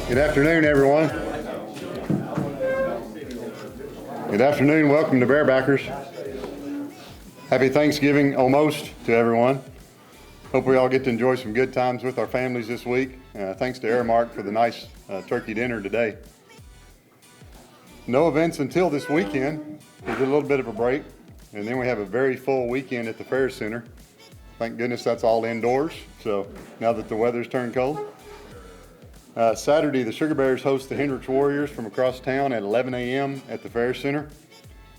Good afternoon, everyone. Good afternoon. Welcome to Bearbackers. Happy Thanksgiving almost to everyone. Hope we all get to enjoy some good times with our families this week. Thanks to Aramark for the nice turkey dinner today. No events until this weekend. We did a little bit of a break, and then we have a very full weekend at the Fair Center. Thank goodness that's all indoors, so now that the weather's turned cold. Saturday, the Sugar Bears host the Hendricks Warriors from across town at 11 a.m. at the Fair Center.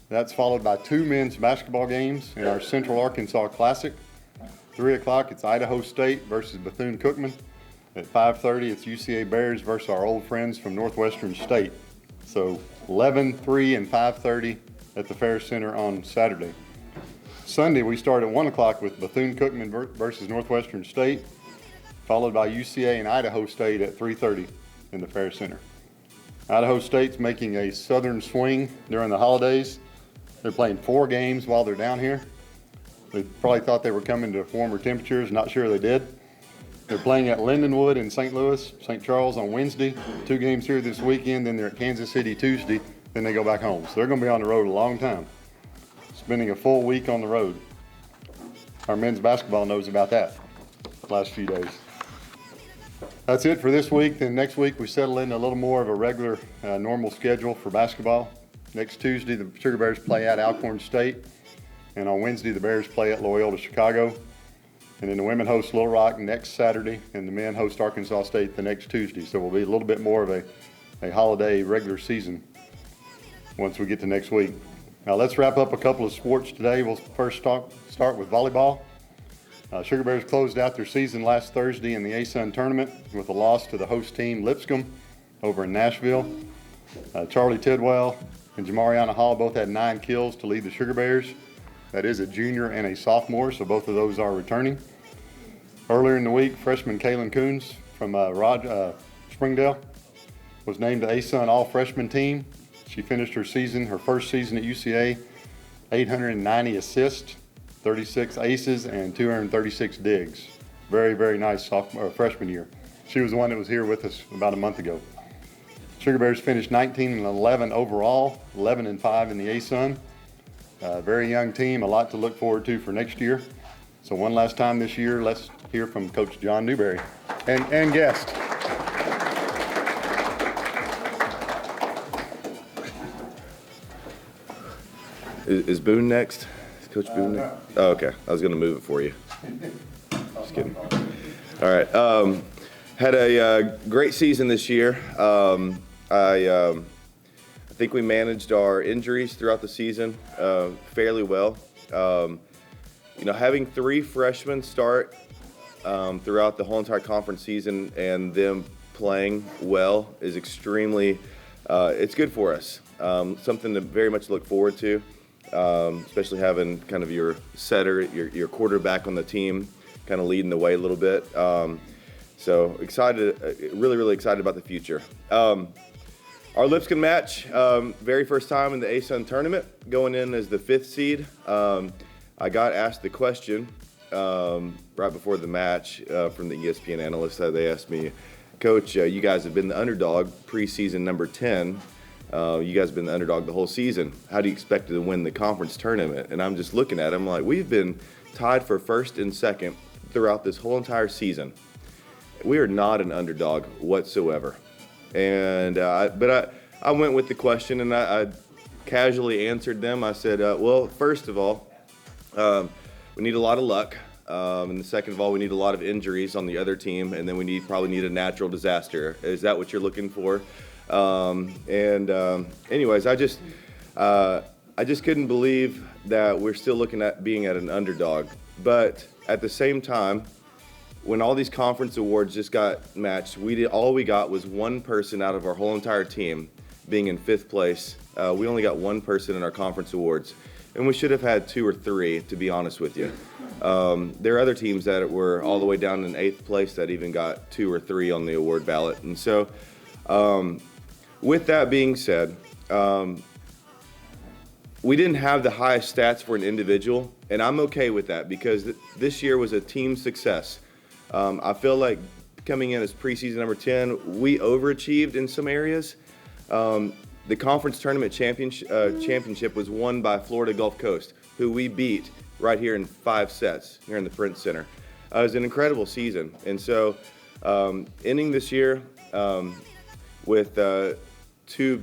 That's followed by 2 men's basketball games in our Central Arkansas Classic. 3 o'clock, it's Idaho State versus Bethune-Cookman. At 5:30, it's UCA Bears versus our old friends from Northwestern State. So 11, 3, and 5:30 at the Fair Center on Saturday. Sunday, we start at 1 o'clock with Bethune-Cookman versus Northwestern State, followed by UCA and Idaho State at 3:30 in the Fair Center. Idaho State's making a southern swing during the holidays. They're playing 4 games while they're down here. They probably thought they were coming to warmer temperatures, not sure they did. They're playing at Lindenwood in St. Louis, St. Charles on Wednesday, 2 games here this weekend, then they're at Kansas City Tuesday, then they go back home. So they're gonna be on the road a long time, spending a full week on the road. Our men's basketball knows about that the last few days. That's it for this week. Then next week we settle in a little more of a regular, normal schedule for basketball. Next Tuesday, the Sugar Bears play at Alcorn State. And on Wednesday, the Bears play at Loyola Chicago. And then the women host Little Rock next Saturday, and the men host Arkansas State the next Tuesday. So we'll be a little bit more of a holiday regular season once we get to next week. Now let's wrap up a couple of sports today. We'll first start with volleyball. Sugar Bears closed out their season last Thursday in the ASUN tournament with a loss to the host team, Lipscomb, over in Nashville. Charlie Tidwell and Jamariana Hall both had 9 kills to lead the Sugar Bears. That is a junior and a sophomore, so both of those are returning. Earlier in the week, freshman Kaylin Coons from Springdale was named the ASUN All-Freshman team. She finished her first season at UCA, 890 assists, 36 aces, and 236 digs. Very, very nice freshman year. She was the one that was here with us about a month ago. Sugar Bears finished 19-11 overall, 11-5 in the ASUN. Very young team, a lot to look forward to for next year. So one last time this year, let's hear from Coach John Newberry and guest. Is Boone next? Is Coach Boone next? Oh, okay. I was going to move it for you. Just kidding. All right. Had a great season this year. I think we managed our injuries throughout the season fairly well. Having 3 freshmen start throughout the whole entire conference season and them playing well is extremely, it's good for us. Something to very much look forward to, especially having kind of your setter, your quarterback on the team kind of leading the way a little bit. So excited, really, really excited about the future. Our Lipscomb match, very first time in the ASUN tournament, going in as the 5th seed. I got asked the question right before the match from the ESPN analyst. They asked me, Coach, you guys have been the underdog preseason number 10. You guys have been the underdog the whole season. How do you expect to win the conference tournament? And I'm just looking at them like, we've been tied for 1st and 2nd throughout this whole entire season. We are not an underdog whatsoever. And but I went with the question, and I casually answered them. I said, well, first of all, we need a lot of luck. And second of all, we need a lot of injuries on the other team, and then we probably need a natural disaster. Is that what you're looking for? Anyways, I just couldn't believe that we're still looking at being at an underdog. But at the same time, when all these conference awards just got matched, all we got was one person out of our whole entire team being in 5th place. We only got one person in our conference awards, and we should have had 2 or 3, to be honest with you. There are other teams that were all the way down in 8th place that even got 2 or 3 on the award ballot. And so, with that being said, we didn't have the highest stats for an individual, and I'm okay with that because this year was a team success. I feel like coming in as preseason number 10. We overachieved in some areas. The conference tournament championship was won by Florida Gulf Coast, who we beat right here in 5 sets here in the Prince Center. It was an incredible season. And so ending this year with two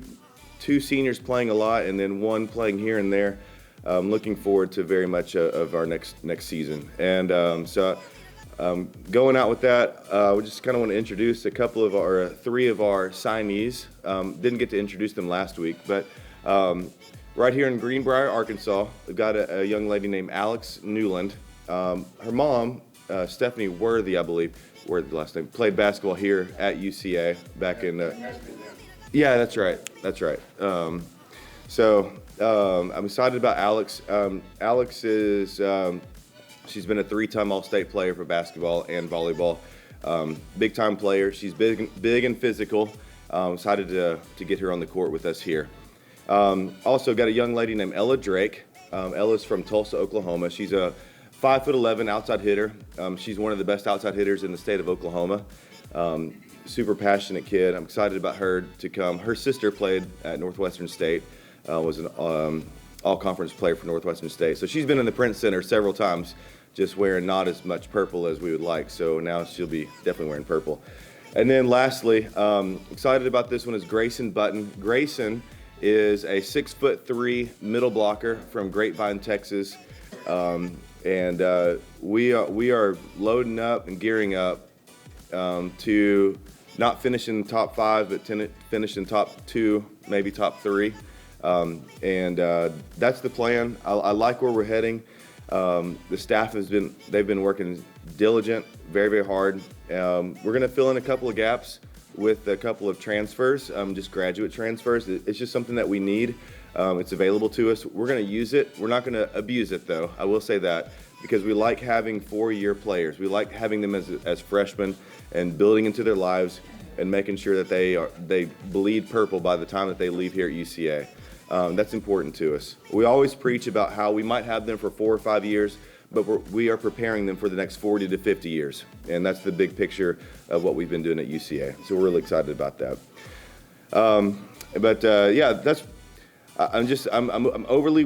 seniors playing a lot and then one playing here and there, looking forward to very much of our next season. And going out with that, we just kind of want to introduce a couple of our 3 of our signees. Didn't get to introduce them last week, but right here in Greenbrier, Arkansas, we've got a young lady named Alex Newland. Her mom, Stephanie Worthy, I believe, Worthy the last name, played basketball here at UCA back in. Yeah, that's right. That's right. I'm excited about Alex. Alex is. She's been a 3-time All-State player for basketball and volleyball. Big-time player. She's big and physical. Excited to get her on the court with us here. Also got a young lady named Ella Drake. Ella's from Tulsa, Oklahoma. She's a 5'11" outside hitter. She's one of the best outside hitters in the state of Oklahoma. Super passionate kid. I'm excited about her to come. Her sister played at Northwestern State, was an all-conference player for Northwestern State. So she's been in the Prince Center several times, just wearing not as much purple as we would like. So now she'll be definitely wearing purple. And then lastly, excited about this one is Grayson Button. Grayson is a 6'3" middle blocker from Grapevine, Texas. We are loading up and gearing up to not finish in top 5, but finish in top 2, maybe top 3. That's the plan. I like where we're heading. The staff they've been working diligent, very, very hard. We're going to fill in a couple of gaps with a couple of transfers, just graduate transfers. It's just something that we need. It's available to us. We're going to use it. We're not going to abuse it, though. I will say that, because we like having 4-year players. We like having them as freshmen and building into their lives and making sure that they bleed purple by the time that they leave here at UCA. That's important to us. We always preach about how we might have them for 4 or 5 years, but we are preparing them for the next 40 to 50 years. And that's the big picture of what we've been doing at UCA. So we're really excited about that. I'm overly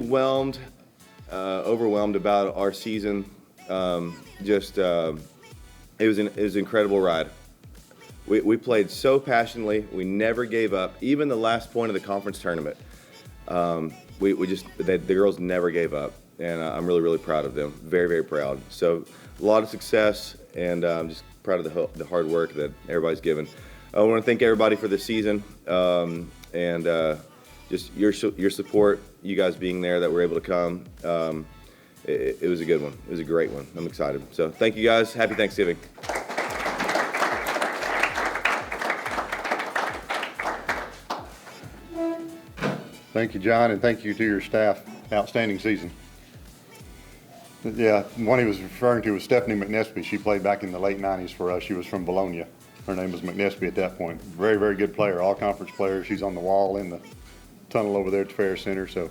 overwhelmed about our season. It was an incredible ride. We played so passionately. We never gave up. Even the last point of the conference tournament, the girls never gave up, and I'm really, really proud of them. Very, very proud. So a lot of success, and I'm just proud of the hard work that everybody's given. I want to thank everybody for this season, just your support, you guys being there, that we're able to come. It was a good one. It was a great one. I'm excited. So thank you guys. Happy Thanksgiving. Thank you, John, and thank you to your staff. Outstanding season. Yeah, one he was referring to was Stephanie McNesby. She played back in the late 90s for us. She was from Bologna. Her name was McNesby at that point. Very, very good player, all-conference player. She's on the wall in the tunnel over there at the Fair Center, so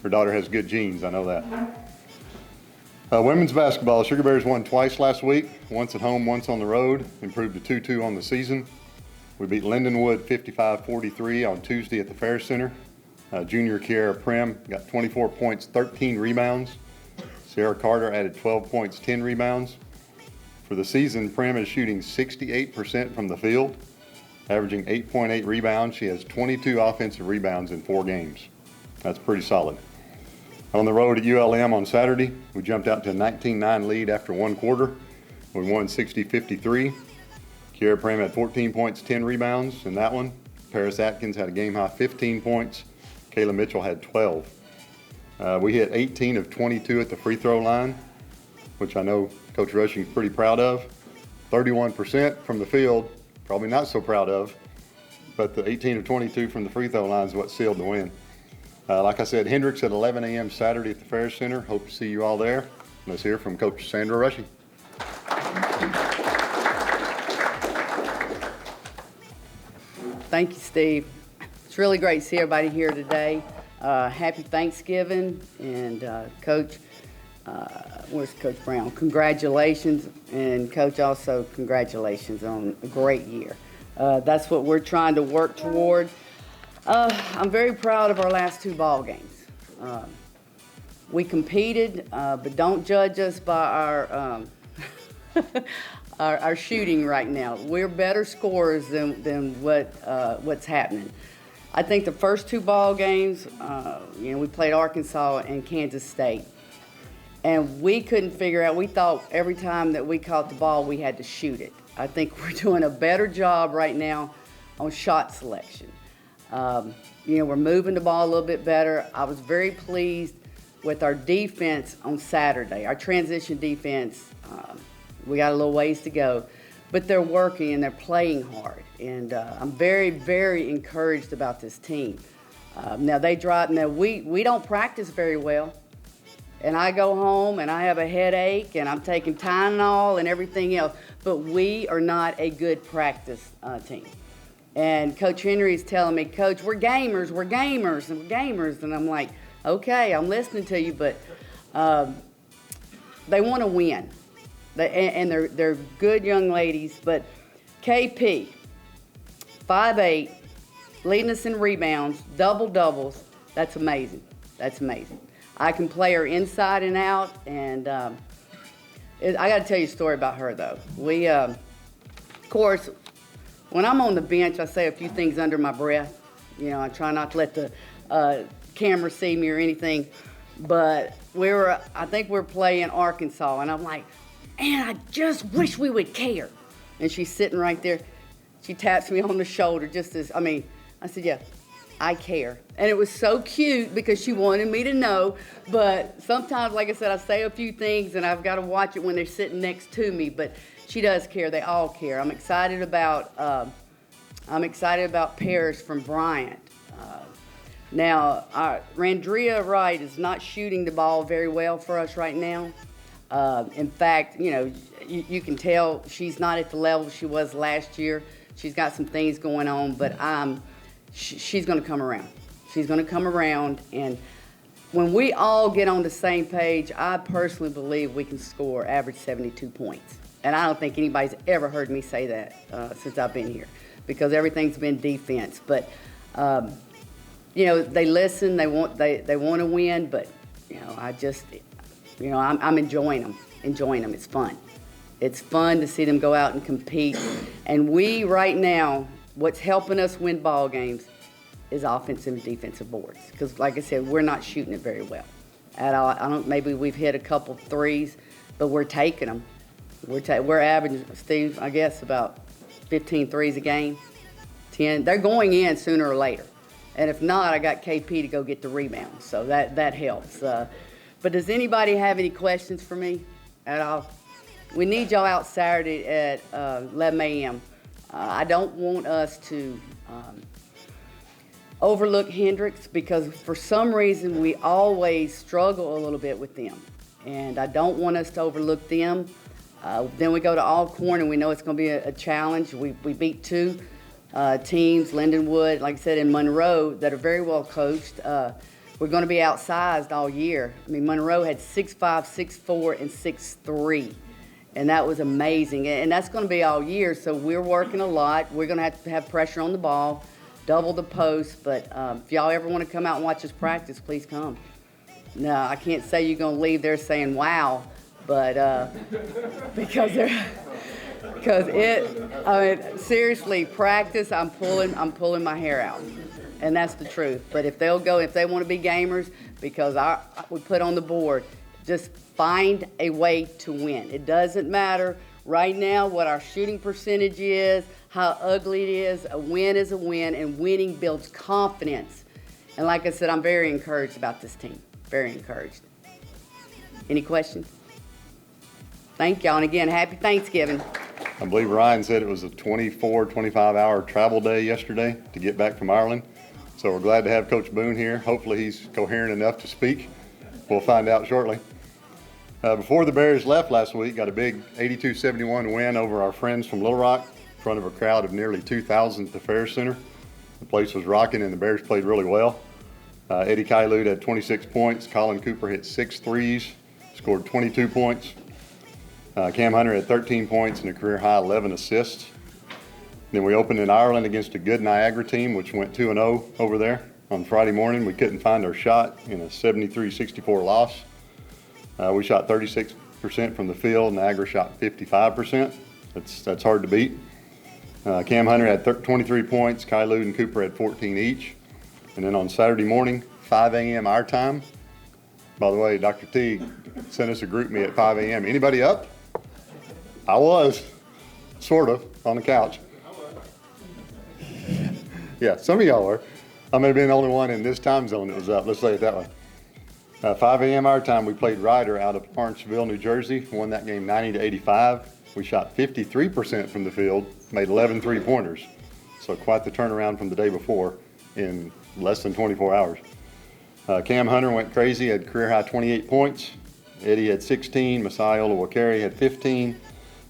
her daughter has good genes, I know that. Women's basketball, Sugar Bears won twice last week, once at home, once on the road, improved to 2-2 on the season. We beat Lindenwood 55-43 on Tuesday at the Fair Center. Junior Kiara Prim got 24 points, 13 rebounds. Sierra Carter added 12 points, 10 rebounds. For the season, Prim is shooting 68% from the field, averaging 8.8 rebounds. She has 22 offensive rebounds in 4 games. That's pretty solid. On the road at ULM on Saturday, we jumped out to a 19-9 lead after 1 quarter. We won 60-53. Kiara Prim had 14 points, 10 rebounds in that one. Paris Atkins had a game-high 15 points. Kayla Mitchell had 12. We hit 18 of 22 at the free throw line, which I know Coach Rushing's pretty proud of. 31% from the field, probably not so proud of, but the 18 of 22 from the free throw line is what sealed the win. Like I said, Hendricks at 11 a.m. Saturday at the Fair Center. Hope to see you all there. Let's hear from Coach Sandra Rushing. Thank you, Steve. It's really great to see everybody here today. Happy Thanksgiving, and Coach, where's Coach Brown? Congratulations, and Coach also congratulations on a great year. That's what we're trying to work toward. I'm very proud of our last 2 ball games. We competed, but don't judge us by our our shooting right now. We're better scorers than what's happening. I think the first 2 ball games, we played Arkansas and Kansas State, and we couldn't figure out. We thought every time that we caught the ball, we had to shoot it. I think we're doing a better job right now on shot selection. We're moving the ball a little bit better. I was very pleased with our defense on Saturday. Our transition defense, we got a little ways to go, but they're working and they're playing hard. And I'm very, very encouraged about this team. Now we don't practice very well. And I go home and I have a headache and I'm taking Tylenol and everything else, but we are not a good practice team. And Coach Henry is telling me, Coach, we're gamers. And I'm like, okay, I'm listening to you, but they want to win. And they're good young ladies, but KP, 5'8", leading us in rebounds, doubles, that's amazing. I can play her inside and out, and I got to tell you a story about her, though. We, of course, when I'm on the bench, I say a few things under my breath. I try not to let the camera see me or anything. But I think we're playing Arkansas, and I'm like, man, I just wish we would care. And she's sitting right there. She taps me on the shoulder I said, yeah, I care. And it was so cute because she wanted me to know. But sometimes, like I said, I say a few things, and I've got to watch it when they're sitting next to me. But she does care. They all care. I'm excited about Paris from Bryant. Now, Randria Wright is not shooting the ball very well for us right now. In fact, you can tell she's not at the level she was last year. She's got some things going on, but she's going to come around. She's going to come around, and when we all get on the same page, I personally believe we can average 72 points. And I don't think anybody's ever heard me say that since I've been here, because everything's been defense. But they listen, they want to win, but I'm enjoying them. It's fun. It's fun to see them go out and compete. And we right now, what's helping us win ball games is offensive and defensive boards. Because like I said, we're not shooting it very well at all. Maybe we've hit a couple threes, but we're taking them. We're averaging, Steve, I guess about 15 threes a game, 10. They're going in sooner or later. And if not, I got KP to go get the rebound. So that helps. But does anybody have any questions for me at all? We need y'all out Saturday at 11 a.m. I don't want us to overlook Hendricks, because for some reason we always struggle a little bit with them. And I don't want us to overlook them. Then we go to Alcorn, and we know it's going to be a challenge. We beat 2 teams, Lindenwood, like I said, and Monroe, that are very well coached. We're going to be outsized all year. Monroe had 6'5", 6'4", and 6'3", and that was amazing. And that's going to be all year, so we're working a lot. We're going to have pressure on the ball, double the post, but if y'all ever want to come out and watch us practice, please come. No, I can't say you're going to leave there saying, wow, but because seriously, practice, I'm pulling my hair out. And that's the truth. But if they want to be gamers, because we put on the board, just find a way to win. It doesn't matter right now what our shooting percentage is, how ugly it is. A win is a win, and winning builds confidence. And like I said, I'm very encouraged about this team. Very encouraged. Any questions? Thank y'all. And again, happy Thanksgiving. I believe Ryan said it was a 25-hour travel day yesterday to get back from Ireland. So we're glad to have Coach Boone here. Hopefully he's coherent enough to speak. We'll find out shortly. Before the Bears left last week, got a big 82-71 win over our friends from Little Rock in front of a crowd of nearly 2,000 at the Fair Center. The place was rocking, and the Bears played really well. Eddie Kylud had 26 points. Colin Cooper hit 6 threes. scored 22 points. Cam Hunter had 13 points and a career high 11 assists. Then we opened in Ireland against a good Niagara team, which went 2-0 over there. On Friday morning, we couldn't find our shot in a 73-64 loss. We shot 36% from the field. Niagara shot 55%. That's hard to beat. Cam Hunter had 23 points. Kai Lude and Cooper had 14 each. And then on Saturday morning, 5 a.m. our time. By the way, Dr. Teague sent us a group meet at 5 a.m. Anybody up? I was, sort of, on the couch. Yeah, some of y'all were. I may have been the only one in this time zone that was up. Let's say it that way. 5 a.m. our time, we played Ryder out of Lawrenceville, New Jersey. Won that game 90-85. We shot 53% from the field, made 11 three-pointers. So quite the turnaround from the day before in less than 24 hours. Cam Hunter went crazy, had career high 28 points. Eddie had 16. Masai Olawakari had 15.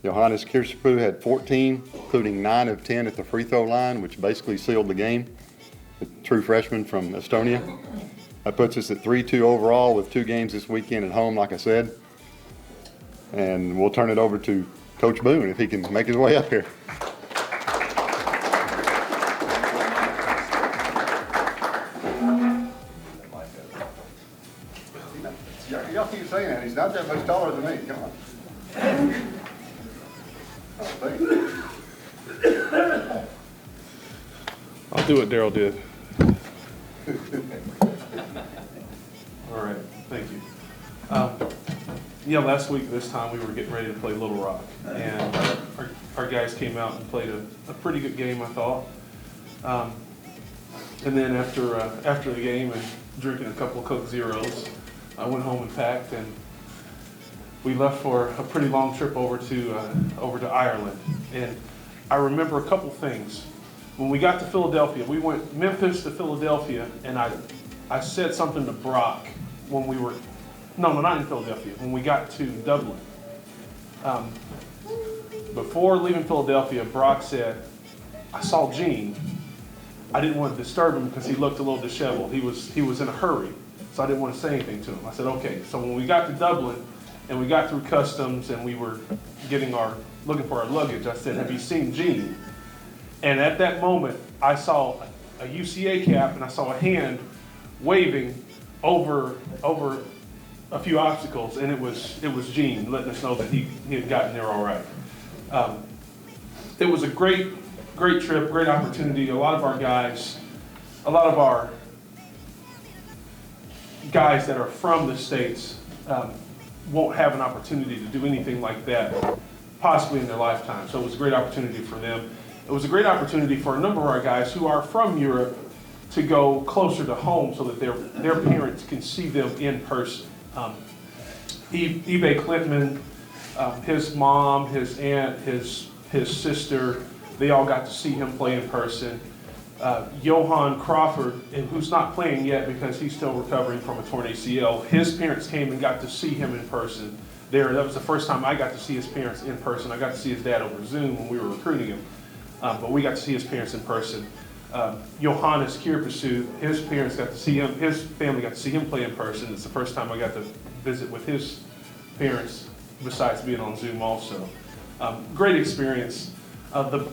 Johannes Kirsipu had 14, including 9 of 10 at the free throw line, which basically sealed the game. A true freshman from Estonia. That puts us at 3-2 overall with 2 games this weekend at home, like I said. And we'll turn it over to Coach Boone if he can make his way up here. Y'all keep saying that. He's not that much taller than me. Come on. I'll do what Daryl did. All right, thank you. Last week this time we were getting ready to play Little Rock, and our guys came out and played a pretty good game, I thought. And then after the game and drinking a couple of Coke Zeros, I went home and packed, and we left for a pretty long trip over to Ireland. And I remember a couple things. When we got to Philadelphia, we went Memphis to Philadelphia, and I said something to Brock when we were, no, not in Philadelphia, when we got to Dublin. Before leaving Philadelphia, Brock said, I saw Gene. I didn't want to disturb him because he looked a little disheveled. He was in a hurry, so I didn't want to say anything to him. I said, okay. So when we got to Dublin and we got through customs and we were looking for our luggage, I said, have you seen Gene? And at that moment, I saw a UCA cap and I saw a hand waving over a few obstacles, and it was Gene letting us know that he had gotten there all right. It was a great trip, great opportunity. A lot of our guys that are from the States won't have an opportunity to do anything like that possibly in their lifetime. So it was a great opportunity for them. It was a great opportunity for a number of our guys who are from Europe to go closer to home so that their parents can see them in person. Ebe Clintman, his mom, his aunt, his sister, they all got to see him play in person. Johan Crawford, who's not playing yet because he's still recovering from a torn ACL, his parents came and got to see him in person there. That was the first time I got to see his parents in person. I got to see his dad over Zoom when we were recruiting him. But we got to see his parents in person. Johannes Kierpesu, his parents got to see him, his family got to see him play in person. It's the first time I got to visit with his parents, besides being on Zoom also. Great experience. The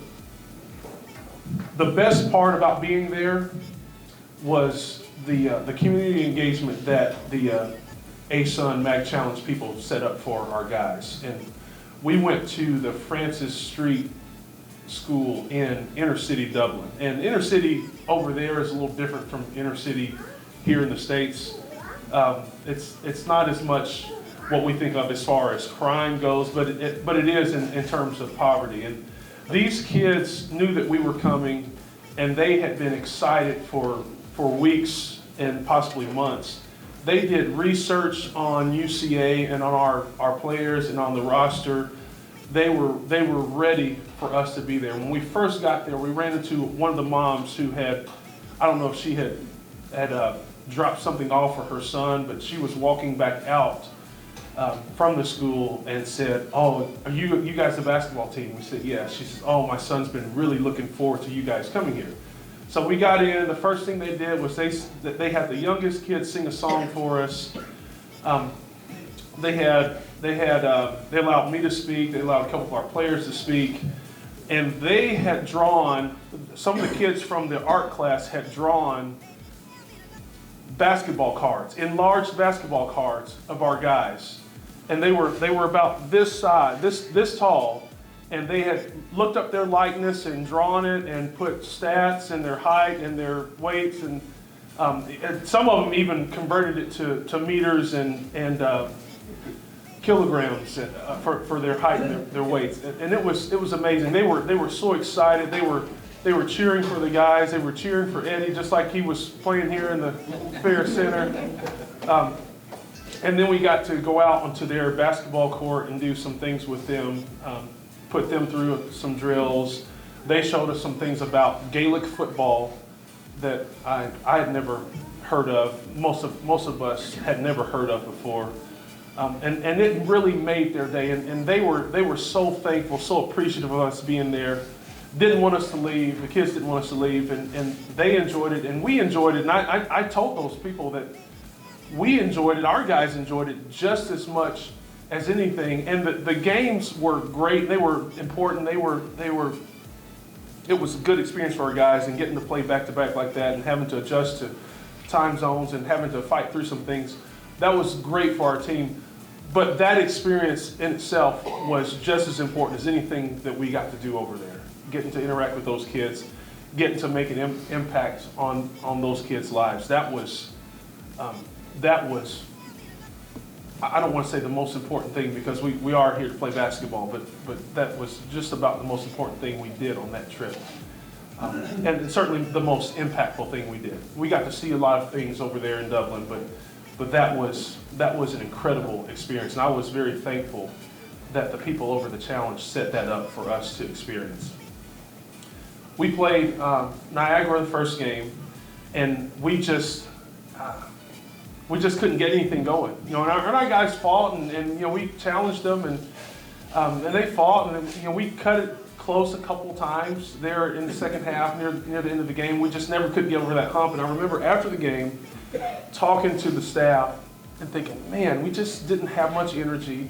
best part about being there was the community engagement that the ASUN Mag Challenge people set up for our guys. And we went to the Francis Street School in inner city Dublin. And inner city over there is a little different from inner city here in the States. It's not as much what we think of as far as crime goes, but it is in terms of poverty. And these kids knew that we were coming, and they had been excited for weeks and possibly months. They did research on UCA and on our players and on the roster. They were ready for us to be there. When we first got there, we ran into one of the moms who had, I don't know if she had dropped something off for her son, but she was walking back out from the school and said, oh, are you guys the basketball team? We said, yeah. She said, oh, my son's been really looking forward to you guys coming here. So we got in. The first thing they did was they had the youngest kid sing a song for us. They allowed me to speak. They allowed a couple of our players to speak, and they had drawn, some of the kids from the art class had drawn basketball cards, enlarged basketball cards of our guys, and they were about this size, this tall, and they had looked up their likeness and drawn it and put stats and their height and their weights, and some of them even converted it to meters and kilograms for their height and their weights, and it was amazing. They were so excited. They were cheering for the guys. They were cheering for Eddie, just like he was playing here in the Fair Center. And then we got to go out onto their basketball court and do some things with them, put them through some drills. They showed us some things about Gaelic football that I had never heard of. Most of us had never heard of before. And it really made their day. And they were so thankful, so appreciative of us being there. Didn't want us to leave. The kids didn't want us to leave. And they enjoyed it, and we enjoyed it. And I told those people that we enjoyed it. Our guys enjoyed it just as much as anything. And the games were great. They were important. It was a good experience for our guys, and getting to play back-to-back like that and having to adjust to time zones and having to fight through some things. That was great for our team. But that experience in itself was just as important as anything that we got to do over there. Getting to interact with those kids, getting to make an impact on those kids' lives. That was, I don't want to say the most important thing, because we are here to play basketball, but that was just about the most important thing we did on that trip. And certainly the most impactful thing we did. We got to see a lot of things over there in Dublin, but that was an incredible experience. And I was very thankful that the people over the challenge set that up for us to experience. We played Niagara the first game, and we just couldn't get anything going. And our guys fought, and we challenged them, and they fought, and we cut it close a couple times there in the second half, near the end of the game. We just never could get over that hump. And I remember after the game, talking to the staff and thinking, man, we just didn't have much energy.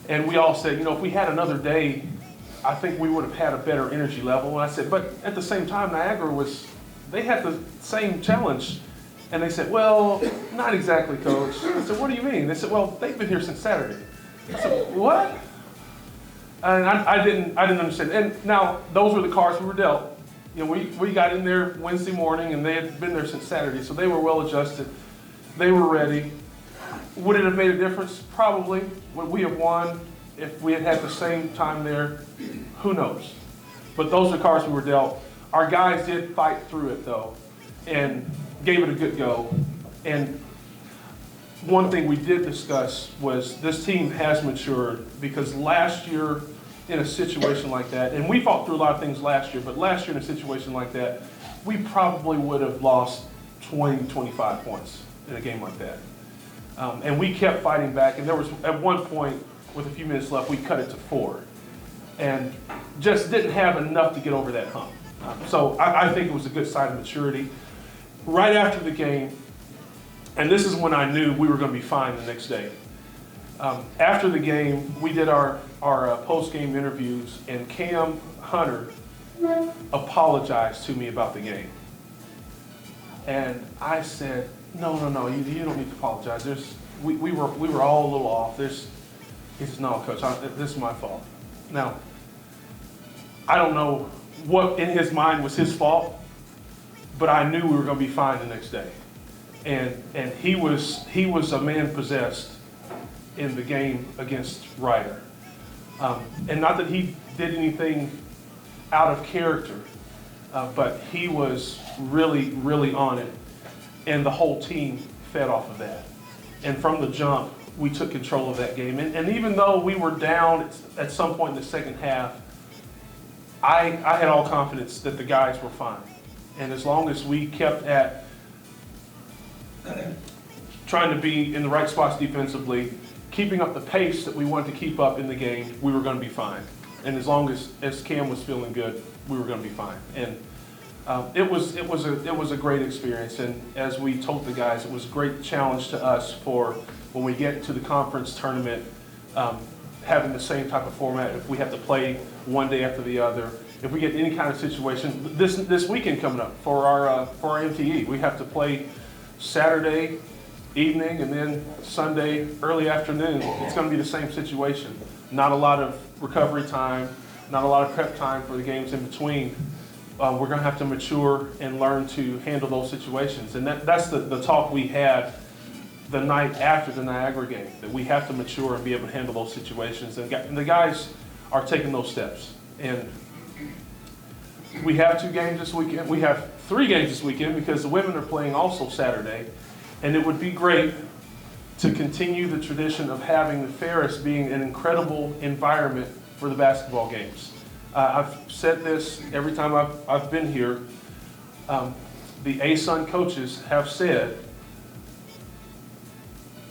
And we all said, if we had another day, I think we would have had a better energy level. And I said, but at the same time, Niagara they had the same challenge. And they said, well, not exactly, Coach. I said, what do you mean? They said, well, they've been here since Saturday. I said, what? And I didn't understand. And now, those were the cards we were dealt. We got in there Wednesday morning, and they had been there since Saturday, so they were well adjusted. They were ready. Would it have made a difference? Probably. Would we have won if we had had the same time there? Who knows? But those are the cards we were dealt. Our guys did fight through it, though, and gave it a good go. And one thing we did discuss was this team has matured, because last year in a situation like that, and we fought through a lot of things last year, but last year in a situation like that, we probably would have lost 20, 25 points in a game like that. And we kept fighting back, and there was, at one point, with a few minutes left, we cut it to 4. And just didn't have enough to get over that hump. So I think it was a good sign of maturity. Right after the game, and this is when I knew we were going to be fine the next day. After the game, we did our post-game interviews, and Cam Hunter apologized to me about the game. And I said, no, you don't need to apologize. We were all a little off. He says, no, Coach, this is my fault. Now, I don't know what in his mind was his fault, but I knew we were going to be fine the next day. And he was a man possessed in the game against Ryder. And not that he did anything out of character, but he was really, really on it. And the whole team fed off of that. And from the jump, we took control of that game. And even though we were down at some point in the second half, I had all confidence that the guys were fine. And as long as we kept at trying to be in the right spots defensively, keeping up the pace that we wanted to keep up in the game, we were going to be fine. And as long as Cam was feeling good, we were going to be fine. And it was a great experience. And as we told the guys, it was a great challenge to us for when we get to the conference tournament, having the same type of format, if we have to play one day after the other, if we get any kind of situation, this weekend coming up for our MTE, we have to play Saturday evening and then Sunday early afternoon. It's going to be the same situation. Not a lot of recovery time, not a lot of prep time for the games in between. We're going to have to mature and learn to handle those situations. And that's the talk we had the night after the Niagara game, that we have to mature and be able to handle those situations. And the guys are taking those steps. And we have 2 games this weekend. We have 3 games this weekend because the women are playing also Saturday. And it would be great to continue the tradition of having the Ferris being an incredible environment for the basketball games. I've said this every time I've been here. The ASUN coaches have said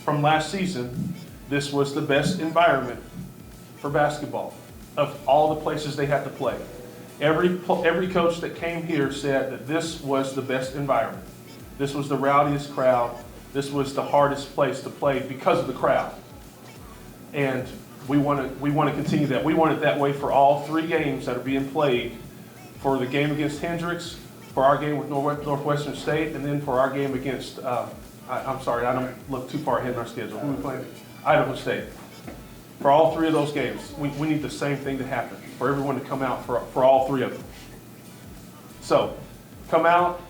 from last season, this was the best environment for basketball of all the places they had to play. Every coach that came here said that this was the best environment. This was the rowdiest crowd. This was the hardest place to play because of the crowd. And we want to continue that. We want it that way for all 3 games that are being played, for the game against Hendricks, for our game with Northwestern State, and then for our game against, I'm sorry, I don't look too far ahead in our schedule. Who are we playing? Idaho State. For all 3 of those games, we need the same thing to happen, for everyone to come out for all 3 of them. So, come out,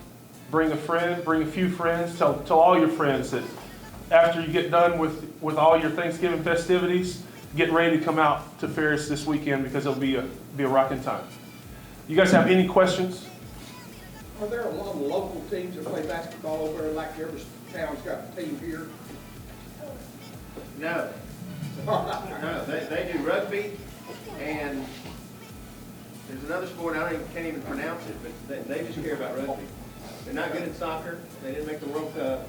bring a friend, bring a few friends, tell all your friends that after you get done with all your Thanksgiving festivities, get ready to come out to Ferris this weekend because it'll be a rocking time. You guys have any questions? Are there a lot of local teams that play basketball over there, like every town's got a team here? No. No, they do rugby, and there's another sport, can't even pronounce it, but they just care about rugby. They're not good at soccer, they didn't make the World Cup,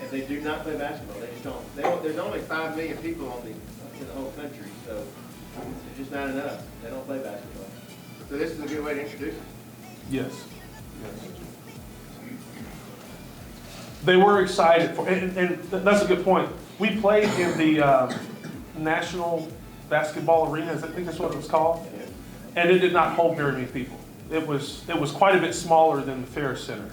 and they do not play basketball. They just don't. There's only 5 million people in the whole country, so there's just not enough. They don't play basketball. So this is a good way to introduce them. Yes. They were excited for, and that's a good point. We played in the National Basketball Arena, I think that's what it was called, and it did not hold very many people. It was quite a bit smaller than the Ferris Center.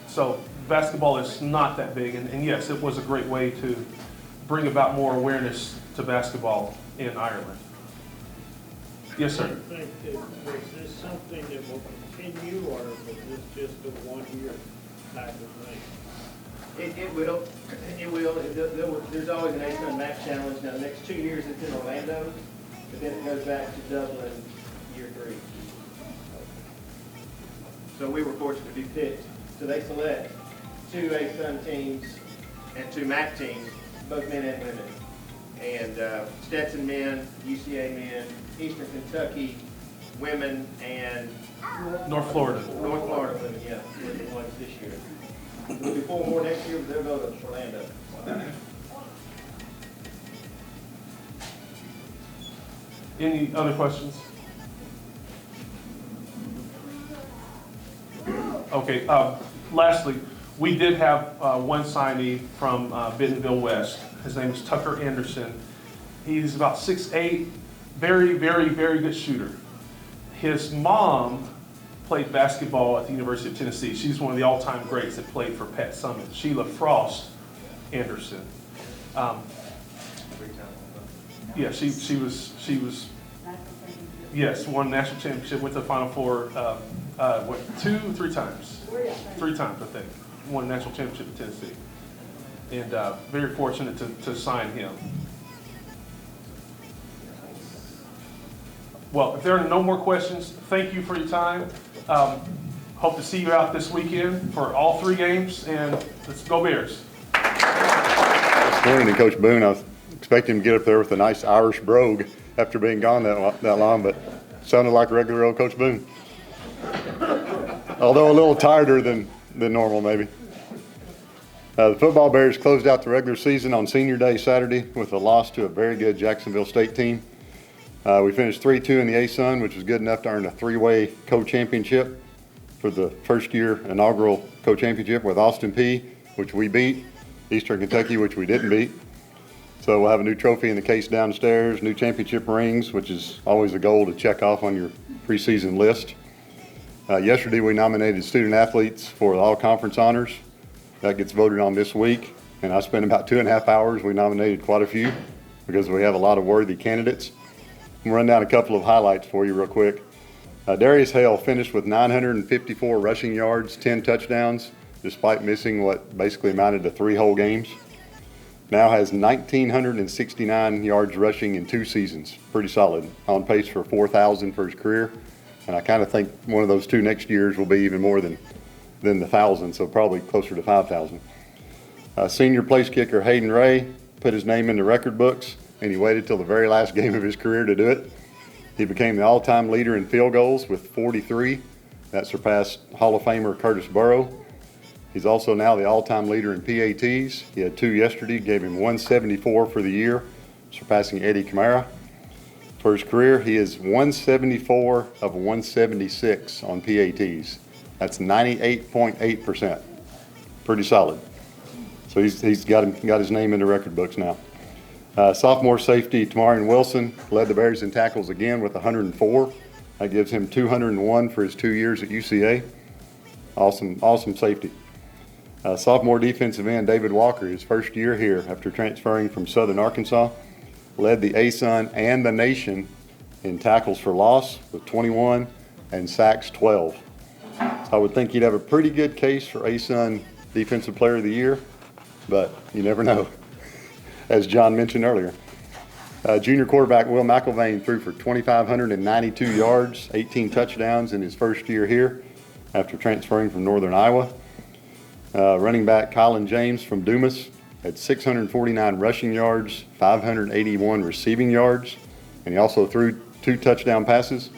So basketball is not that big, and yes, it was a great way to bring about more awareness to basketball in Ireland. Yes, sir. Do you think that, is this something that will continue, or was this just a one-year type of thing? It will. There's always an ASUN Max Challenge. Now, the next 2 years it's in Orlando, but then it goes back to Dublin year 3. So we were fortunate to be picked. So they select 2 ASUN teams and 2 MAC teams, both men and women. And Stetson men, UCA men, Eastern Kentucky women, and North Florida. North Florida women, yeah, were the ones this year. There'll be 4 more next year, but they'll go to Orlando. Any other questions? Okay, lastly, we did have one signee from Bentonville West. His name is Tucker Anderson. He's about 6'8", very, very, very good shooter. His mom played basketball at the University of Tennessee. She's one of the all-time greats that played for Pat Summitt, Sheila Frost Anderson. Yeah, she was, yes, won national championship, went to the Final Four, 2, 3 times? 3 times, I think. Won a national championship in Tennessee. And very fortunate to sign him. Well, if there are no more questions, thank you for your time. Hope to see you out this weekend for all 3 games, and let's go Bears. Morning, Coach Boone. I was expecting him to get up there with a nice Irish brogue after being gone that long, but sounded like regular old Coach Boone. Although a little tireder than normal, maybe. The football Bears closed out the regular season on Senior Day Saturday with a loss to a very good Jacksonville State team. We finished 3-2 in the ASUN, which was good enough to earn a 3-way co-championship for the first year inaugural co-championship with Austin Peay, which we beat. Eastern Kentucky, which we didn't beat. So we'll have a new trophy in the case downstairs, new championship rings, which is always a goal to check off on your preseason list. Yesterday we nominated student athletes for the all-conference honors. That gets voted on this week, and I spent about 2.5 hours. We nominated quite a few because we have a lot of worthy candidates. I'm gonna run down a couple of highlights for you real quick. Darius Hale finished with 954 rushing yards, 10 touchdowns, despite missing what basically amounted to 3 whole games. Now has 1,969 yards rushing in 2 seasons. Pretty solid. On pace for 4,000 for his career. And I kind of think one of those 2 next years will be even more than the 1,000, so probably closer to 5,000. Senior place kicker Hayden Ray put his name in the record books, and he waited till the very last game of his career to do it. He became the all-time leader in field goals with 43. That surpassed Hall of Famer Curtis Burrow. He's also now the all-time leader in PATs. He had 2 yesterday, gave him 174 for the year, surpassing Eddie Camara. For his career, he is 174 of 176 on PATs. That's 98.8%. Pretty solid. So he's got his name in the record books now. Sophomore safety Tamarian Wilson led the Bears in tackles again with 104. That gives him 201 for his 2 years at UCA. Awesome safety. Sophomore defensive end David Walker, his first year here after transferring from Southern Arkansas, led the ASUN and the nation in tackles for loss with 21 and sacks 12. So I would think he'd have a pretty good case for ASUN Defensive Player of the Year, but you never know, as John mentioned earlier. Junior quarterback Will McIlvain threw for 2,592 yards, 18 touchdowns in his first year here after transferring from Northern Iowa. Running back Colin James from Dumas had 649 rushing yards, 581 receiving yards, and he also threw 2 touchdown passes.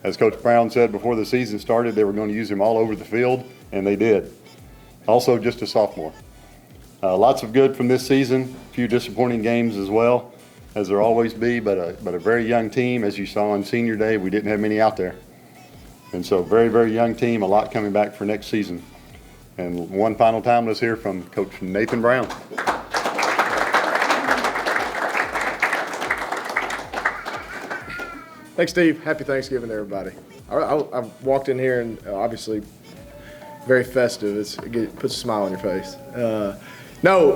As Coach Brown said before the season started, they were going to use him all over the field, and they did. Also just a sophomore. Lots of good from this season, a few disappointing games as well, as there always be, but a very young team. As you saw on senior day, we didn't have many out there. And so very, very young team, a lot coming back for next season. And one final time, let's hear from Coach Nathan Brown. Thanks, Steve. Happy Thanksgiving to everybody. I walked in here and obviously very festive. It puts a smile on your face.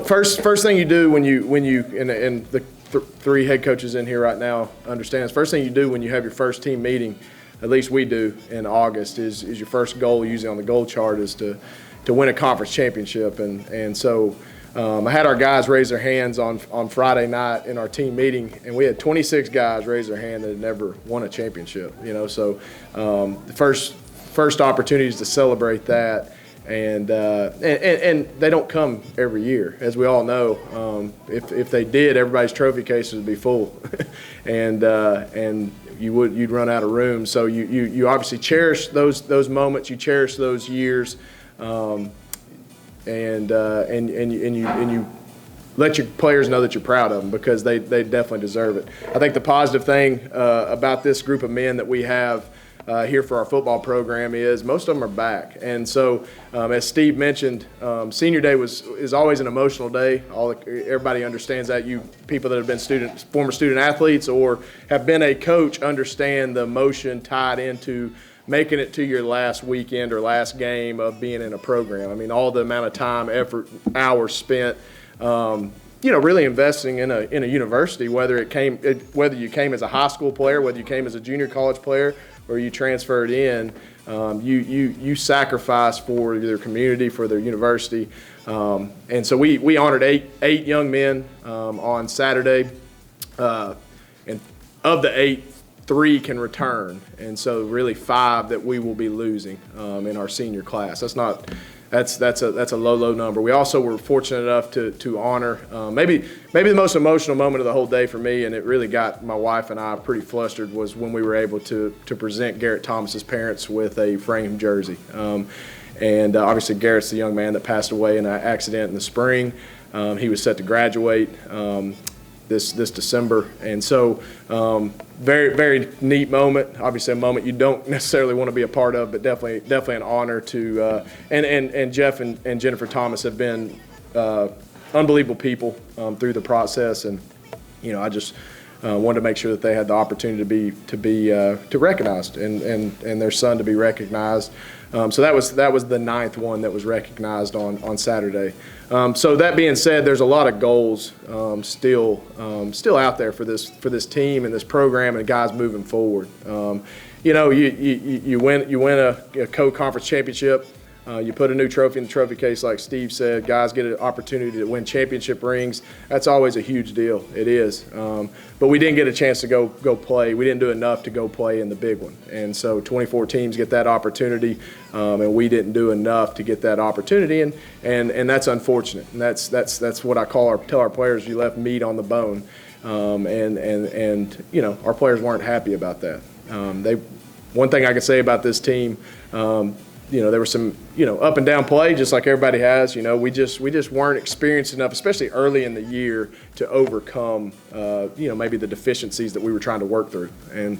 First thing you do when you and the 3 head coaches in here right now understands. First thing you do when you have your first team meeting, at least we do in August, is your first goal usually on the goal chart is to win a conference championship. And so I had our guys raise their hands on Friday night in our team meeting, and we had 26 guys raise their hand that had never won a championship. So the first opportunities to celebrate that, and they don't come every year, as we all know. If they did, everybody's trophy cases would be full, and you'd run out of room. So you obviously cherish those moments, you cherish those years. And you let your players know that you're proud of them, because they definitely deserve it. I think the positive thing about this group of men that we have here for our football program is most of them are back. And so, as Steve mentioned, senior day is always an emotional day. Everybody understands that. You people that have been former student athletes or have been a coach understand the emotion tied into making it to your last weekend or last game of being in a program. I mean, all the amount of time, effort, hours spent, really investing in a university, whether you came as a high school player, whether you came as a junior college player, or you transferred in, you sacrifice for their community, for their university. And so we honored eight young men on Saturday, and of the 8, 3 can return, and so really 5 that we will be losing in our senior class. That's a low number. We also were fortunate enough to honor maybe the most emotional moment of the whole day for me, and it really got my wife and I pretty flustered, was when we were able to present Garrett Thomas's parents with a framed jersey. And obviously Garrett's the young man that passed away in an accident in the spring. He was set to graduate this December, and so very, very neat moment. Obviously a moment you don't necessarily want to be a part of, but definitely an honor to and Jeff and Jennifer Thomas have been unbelievable people through the process, and I just wanted to make sure that they had the opportunity to be recognized and their son to be recognized. So that was the 9th one that was recognized on Saturday. So that being said, there's a lot of goals still out there for this team and this program and guys moving forward. You win a co-conference championship. You put a new trophy in the trophy case, like Steve said. Guys get an opportunity to win championship rings. That's always a huge deal. It is. But we didn't get a chance to go play. We didn't do enough to go play in the big one. And so 24 teams get that opportunity, and we didn't do enough to get that opportunity. And that's unfortunate. And that's what I tell our players. You left meat on the bone. And our players weren't happy about that. One thing I can say about this team. There was some, up and down play, just like everybody has. We just weren't experienced enough, especially early in the year, to overcome, maybe the deficiencies that we were trying to work through. And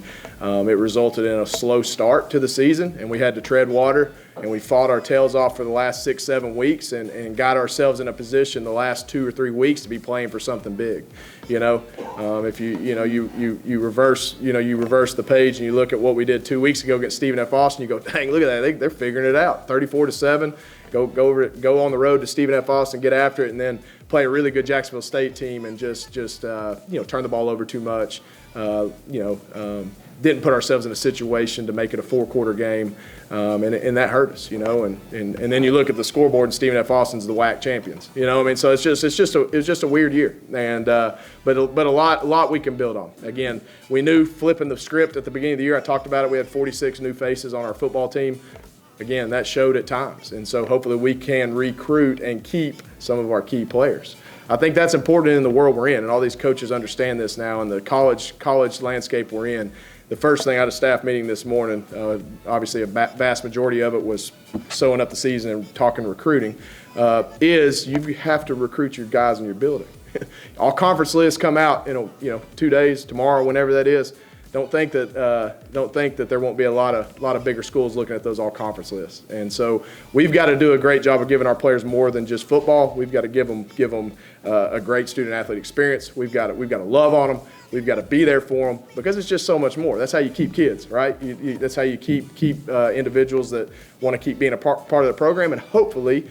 it resulted in a slow start to the season, and we had to tread water, and we fought our tails off for the last 6-7 weeks and got ourselves in a position the last 2 or 3 weeks to be playing for something big. If you reverse the page and you look at what we did 2 weeks ago against Stephen F. Austin, you go, dang, look at that, they're figuring it out. 34-7, go on the road to Stephen F. Austin, get after it, and then play a really good Jacksonville State team and just turn the ball over too much. Didn't put ourselves in a situation to make it a 4-quarter game, and that hurt us, and then you look at the scoreboard and Stephen F. Austin's the WAC champions, So it's just a weird year, and but a lot we can build on. Again, we knew flipping the script at the beginning of the year. I talked about it. We had 46 new faces on our football team. Again, that showed at times, and so hopefully we can recruit and keep some of our key players. I think that's important in the world we're in, and all these coaches understand this now in the college landscape we're in. The first thing out of staff meeting this morning, obviously a vast majority of it was sewing up the season and talking recruiting, is you have to recruit your guys in your building. All conference lists come out in 2 days, tomorrow, whenever that is. Don't think that there won't be a lot of bigger schools looking at those all conference lists. And so we've got to do a great job of giving our players more than just football. We've got to give them a great student athlete experience. We've got to love on them. We've got to be there for them because it's just so much more. That's how you keep kids, right? That's how you keep individuals that want to keep being a part of the program, and hopefully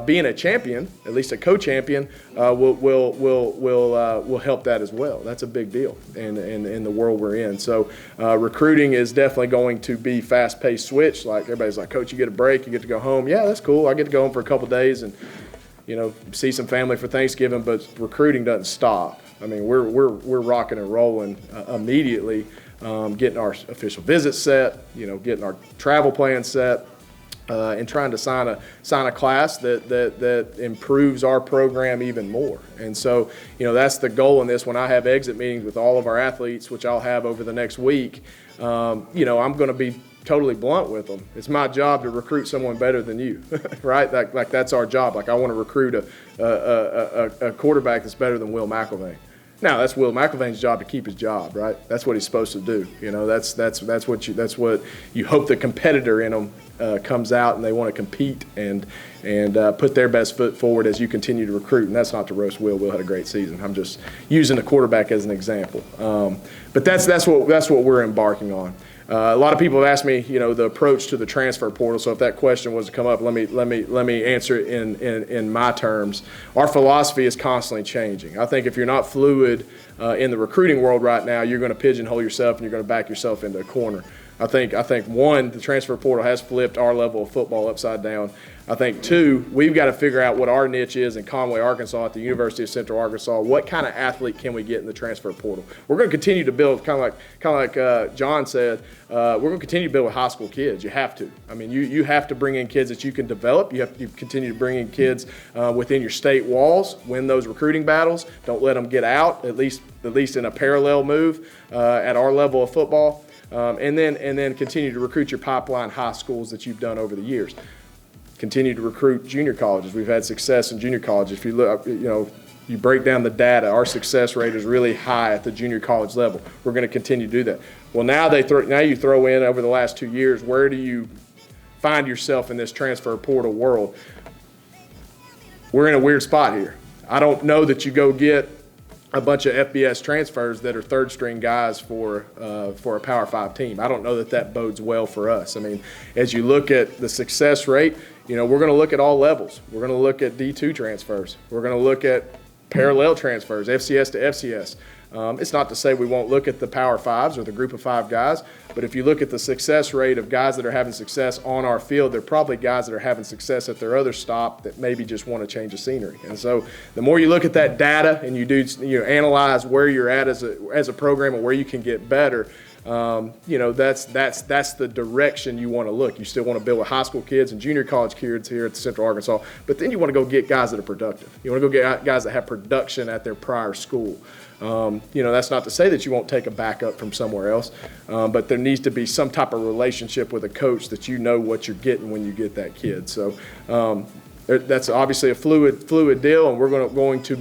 being a champion, at least a co-champion, will help that as well. That's a big deal in the world we're in. So recruiting is definitely going to be fast-paced switch. Like everybody's like, Coach, you get a break, you get to go home. Yeah, that's cool. I get to go home for a couple days and see some family for Thanksgiving, but recruiting doesn't stop. I mean, we're rocking and rolling immediately, getting our official visits set, getting our travel plan set, and trying to sign a class that improves our program even more. And so, that's the goal in this. When I have exit meetings with all of our athletes, which I'll have over the next week, I'm going to be totally blunt with them. It's my job to recruit someone better than you, right? Like that's our job. Like I want to recruit a quarterback that's better than Will McElvain. Now that's Will McElvain's job to keep his job, right? That's what he's supposed to do. That's what you hope the competitor in them comes out and they want to compete and put their best foot forward as you continue to recruit. And that's not to roast Will. Will had a great season. I'm just using the quarterback as an example. But that's what we're embarking on. A lot of people have asked me, the approach to the transfer portal. So if that question was to come up, let me answer it in my terms. Our philosophy is constantly changing. I think if you're not fluid in the recruiting world right now, you're going to pigeonhole yourself and you're going to back yourself into a corner. I think one, the transfer portal has flipped our level of football upside down. I think two, we've got to figure out what our niche is in Conway, Arkansas, at the University of Central Arkansas. What kind of athlete can we get in the transfer portal? We're going to continue to build, kind of like John said. We're going to continue to build with high school kids. You have to. I mean, you have to bring in kids that you can develop. You continue to bring in kids within your state walls. Win those recruiting battles. Don't let them get out. At least in a parallel move at our level of football. And then continue to recruit your pipeline high schools that you've done over the years. Continue to recruit junior colleges. We've had success in junior colleges. If you look, you break down the data, our success rate is really high at the junior college level. We're going to continue to do that. Well, now you throw in over the last 2 years, where do you find yourself in this transfer portal world? We're in a weird spot here. I don't know that you go get a bunch of FBS transfers that are third-string guys for a Power 5 team. I don't know that that bodes well for us. I mean, as you look at the success rate, we're going to look at all levels. We're going to look at D2 transfers. We're going to look at parallel transfers, FCS to FCS. It's not to say we won't look at the Power 5s or the group of 5 guys, but if you look at the success rate of guys that are having success on our field, they're probably guys that are having success at their other stop that maybe just want to change the scenery. And so the more you look at that data and you analyze where you're at as a program and where you can get better, that's the direction you want to look. You still want to build with high school kids and junior college kids here at Central Arkansas, but then you want to go get guys that are productive. You want to go get guys that have production at their prior school. That's not to say that you won't take a backup from somewhere else, but there needs to be some type of relationship with a coach that you know what you're getting when you get that kid. So that's obviously a fluid deal, and we're going to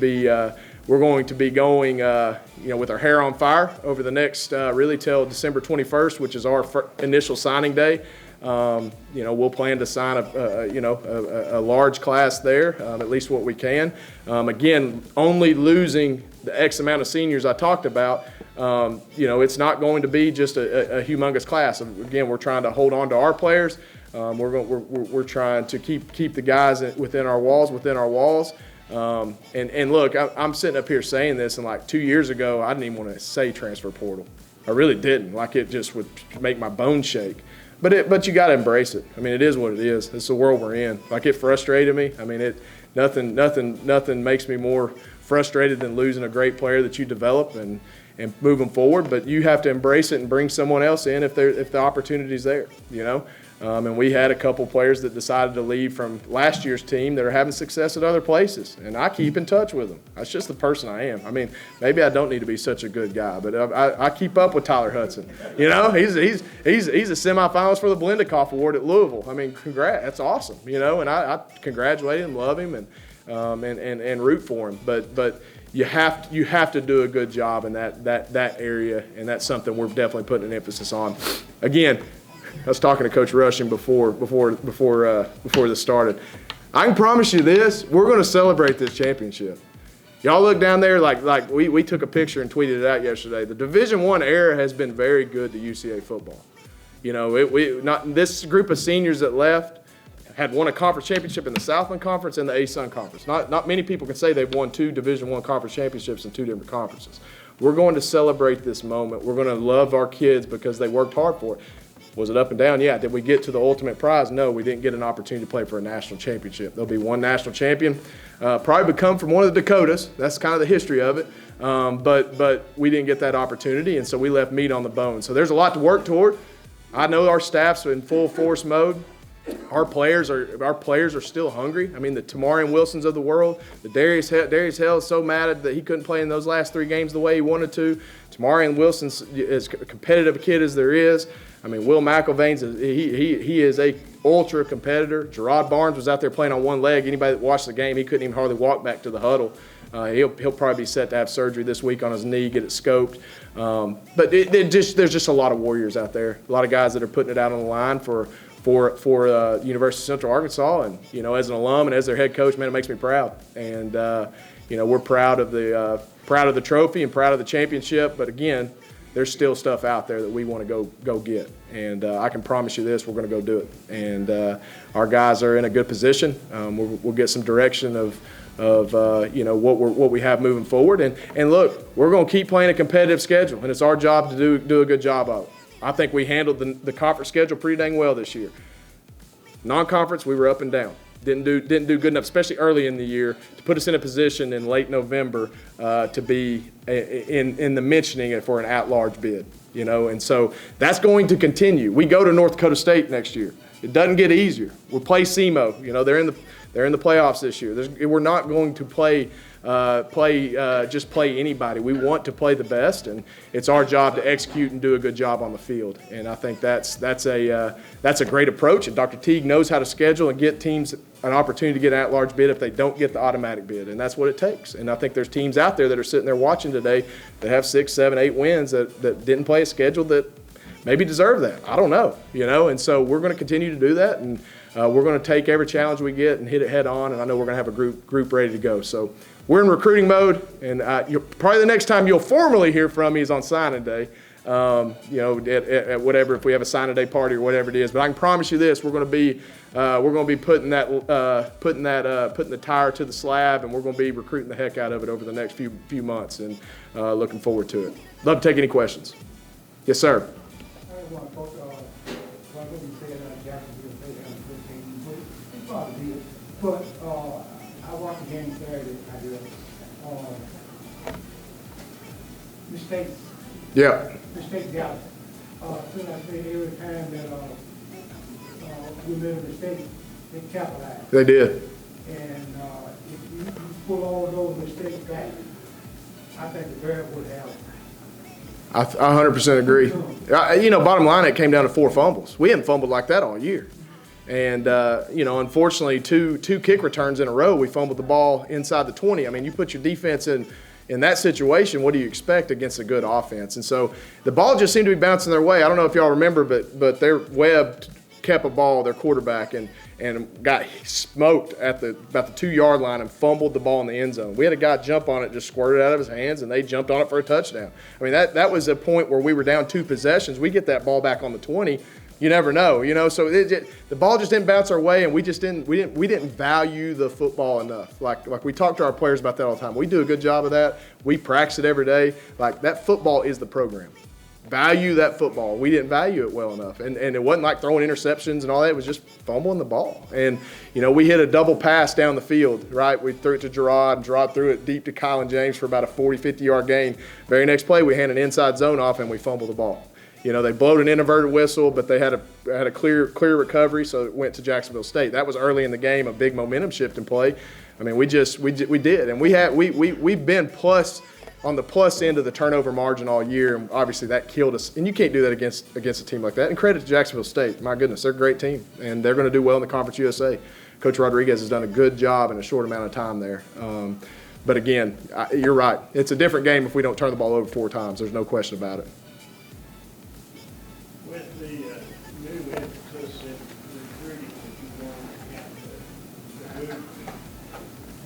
be going with our hair on fire over the next really till December 21st, which is our initial signing day. We'll plan to sign a large class there, at least what we can. Again, only losing the X amount of seniors I talked about, it's not going to be just a humongous class. Again, we're trying to hold on to our players. We're trying to keep the guys within our walls. And look, I'm sitting up here saying this, and like 2 years ago, I didn't even want to say transfer portal. I really didn't. Like, it just would make my bones shake. But you got to embrace it. I mean, it is what it is. It's the world we're in. Like, it frustrated me. I mean, nothing makes me more frustrated than losing a great player that you develop and moving forward. But you have to embrace it and bring someone else in if the opportunity's there. And we had a couple players that decided to leave from last year's team that are having success at other places, and I keep in touch with them. That's just the person I am. I mean, maybe I don't need to be such a good guy, but I keep up with Tyler Hudson. He's a semifinalist for the Blendenkoff Award at Louisville. I mean, congrats, that's awesome. And I congratulate him, love him, and root for him. But you have to do a good job in that area, and that's something we're definitely putting an emphasis on. Again, I was talking to Coach Rushing before this started. I can promise you this: we're going to celebrate this championship. Y'all look down there, like we took a picture and tweeted it out yesterday. The Division I era has been very good to UCA football. This group of seniors that left had won a conference championship in the Southland Conference and the ASUN Conference. Not many people can say they've won 2 Division I conference championships in 2 different conferences. We're going to celebrate this moment. We're going to love our kids because they worked hard for it. Was it up and down? Yeah. Did we get to the ultimate prize? No, we didn't get an opportunity to play for a national championship. There'll be one national champion, probably would come from one of the Dakotas. That's kind of the history of it. But we didn't get that opportunity, and so we left meat on the bone. So there's a lot to work toward. I know our staff's in full force mode. Our players are still hungry. I mean, the Tamarian Wilsons of the world, the Darius Hell is so mad that he couldn't play in those last 3 games the way he wanted to. Tamarian Wilson's as competitive a kid as there is. I mean, Will McIlvain's he is a ultra competitor. Gerard Barnes was out there playing on one leg. Anybody that watched the game, he couldn't even hardly walk back to the huddle. He'll probably be set to have surgery this week on his knee, get it scoped. But there's just a lot of warriors out there, a lot of guys that are putting it out on the line for University of Central Arkansas. And as an alum and as their head coach, man, it makes me proud. And we're proud of the trophy and proud of the championship. But again, there's still stuff out there that we want to go get. And I can promise you this, we're going to go do it. And our guys are in a good position. We'll get some direction of what we have moving forward. And look, we're going to keep playing a competitive schedule, and it's our job to do a good job of it. I think we handled the conference schedule pretty dang well this year. Non-conference, we were up and down. Didn't do good enough, especially early in the year, to put us in a position in late November to be in the mentioning for an at-large bid. And so that's going to continue. We go to North Dakota State next year. It doesn't get easier. We'll play SEMO. They're in the playoffs this year. We're not going to play anybody. We want to play the best, and it's our job to execute and do a good job on the field. And I think that's a great approach. And Dr. Teague knows how to schedule and get teams an opportunity to get an at-large bid if they don't get the automatic bid, and that's what it takes. And I think there's teams out there that are sitting there watching today that have 6, 7, 8 wins that didn't play a schedule that maybe deserve that. I don't know, And so we're going to continue to do that, and we're going to take every challenge we get and hit it head on. And I know we're going to have a group ready to go. So we're in recruiting mode, and probably the next time you'll formally hear from me is on signing day. At whatever, if we have a signing day party or whatever it is. But I can promise you this: we're going to be putting the tire to the slab, and we're going to be recruiting the heck out of it over the next few months, and looking forward to it. Love to take any questions. Yes, sir. I just want to talk, like what you said, Jacksonville State has a good team, but it's probably did. But I watched the game Saturday, I did. Mistakes. Yeah. Mistakes got it. So I say every time that we made a mistake, they capitalized. They did. And if you pull all of those mistakes back, I think the Bears would have. I 100% agree. Bottom line, it came down to 4 fumbles. We hadn't fumbled like that all year. And, unfortunately, two kick returns in a row, we fumbled the ball inside the 20. I mean, you put your defense in that situation, what do you expect against a good offense? And so the ball just seemed to be bouncing their way. I don't know if y'all remember, but their Webb kept a ball, their quarterback, and got smoked at about the 2-yard line and fumbled the ball in the end zone. We had a guy jump on it, just squirted out of his hands, and they jumped on it for a touchdown. I mean, that was a point where we were down 2 possessions. We get that ball back on the 20. You never know, So the ball just didn't bounce our way, and we didn't value the football enough. Like we talk to our players about that all the time. We do a good job of that. We practice it every day. Like, that football is the program. Value that football. We didn't value it well enough, and it wasn't like throwing interceptions and all that. It was just fumbling the ball. And we hit a double pass down the field. Right, we threw it to Gerard, and Gerard threw it deep to Colin James for about a 40-50-yard gain. Very next play, we handed an inside zone off, and we fumbled the ball. They blowed an inverted whistle, but they had a clear recovery, so it went to Jacksonville State. That was early in the game, a big momentum shift in play. I mean, we did, and we've been on the plus end of the turnover margin all year, and obviously that killed us. And you can't do that against a team like that. And credit to Jacksonville State. My goodness, they're a great team, and they're going to do well in the Conference USA. Coach Rodriguez has done a good job in a short amount of time there. But again, you're right. It's a different game if we don't turn the ball over 4 times. There's no question about it. With the new emphasis in recruiting that you're going to have to do,